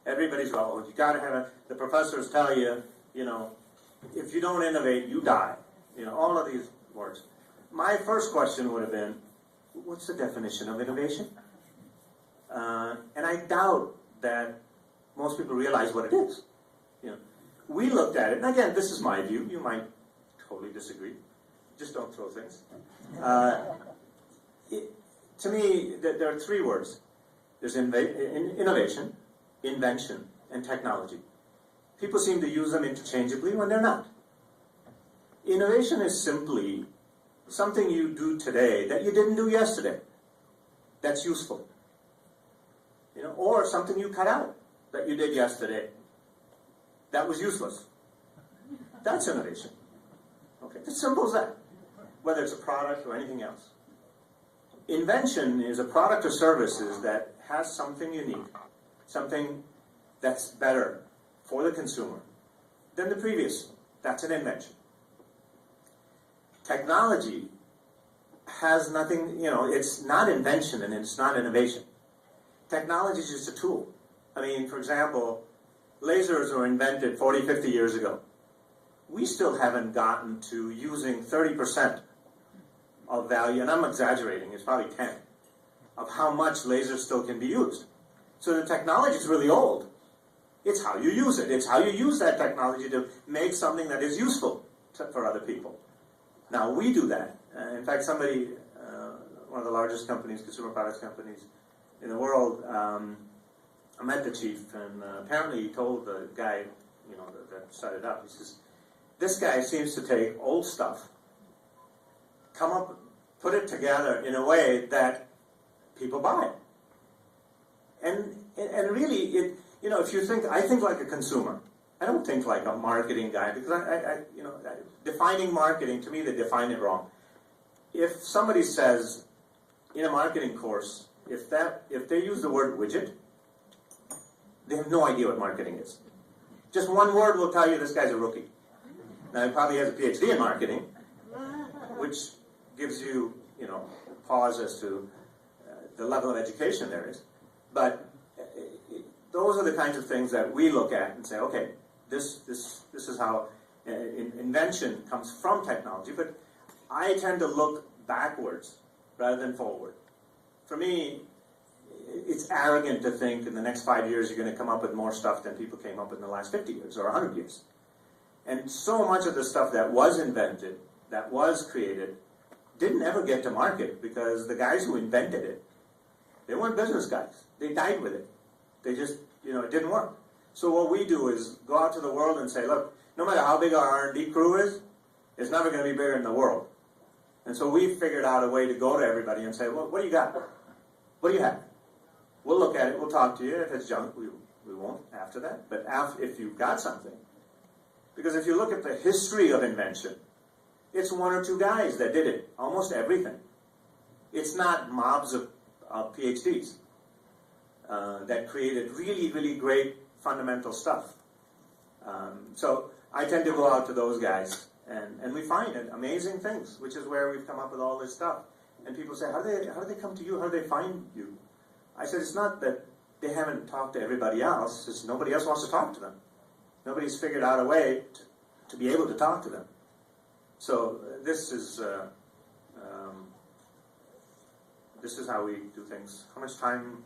Everybody's, well, you got to have the professors tell you, if you don't innovate, you die. All of these words. My first question would have been, what's the definition of innovation? And I doubt that most people realize what it is. We looked at it, and again, this is my view. You might totally disagree. Just don't throw things. To me, there are three words. There's innovation, invention, and technology. People seem to use them interchangeably when they're not. Innovation is simply something you do today that you didn't do yesterday. That's useful. Or something you cut out that you did yesterday. That was useless. That's innovation. Okay, it's as simple as that. Whether it's a product or anything else. Invention is a product or services that has something unique, something that's better for the consumer than the previous. That's an invention. Technology has nothing, it's not invention and it's not innovation. Technology is just a tool. For example, lasers were invented 40, 50 years ago. We still haven't gotten to using 30% of value, and I'm exaggerating, it's probably 10, of how much lasers still can be used. So the technology is really old. It's how you use it. It's how you use that technology to make something that is useful for other people. Now, we do that. In fact, somebody, one of the largest companies, consumer products companies in the world, I met the chief, and apparently he told the guy, that set it up, he says, this guy seems to take old stuff, come up, put it together in a way that people buy it. And really, if you think, I think like a consumer. I don't think like a marketing guy, because defining marketing, to me, they define it wrong. If somebody says in a marketing course, if they use the word widget, they have no idea what marketing is. Just one word will tell you this guy's a rookie. Now, he probably has a PhD in marketing, which gives you, pause as to the level of education there is. But those are the kinds of things that we look at and say, okay, this is how invention comes from technology. But I tend to look backwards rather than forward. For me, it's arrogant to think in the next 5 years you're going to come up with more stuff than people came up with in the last 50 years or 100 years. And so much of the stuff that was invented, that was created, didn't ever get to market because the guys who invented it, they weren't business guys. They died with it. They just, it didn't work. So what we do is go out to the world and say, look, no matter how big our R&D crew is, it's never going to be bigger than the world. And so we figured out a way to go to everybody and say, well, what do you got? What do you have? We'll look at it, we'll talk to you. If it's junk, we won't after that. But if you've got something, because if you look at the history of invention, it's one or two guys that did it, almost everything. It's not mobs of PhDs that created really, really great fundamental stuff. So I tend to go out to those guys, and we find amazing things, which is where we've come up with all this stuff. And people say, how do they come to you? How do they find you? I said, it's not that they haven't talked to everybody else, it's nobody else wants to talk to them. Nobody's figured out a way to be able to talk to them. So this is how we do things. How much time?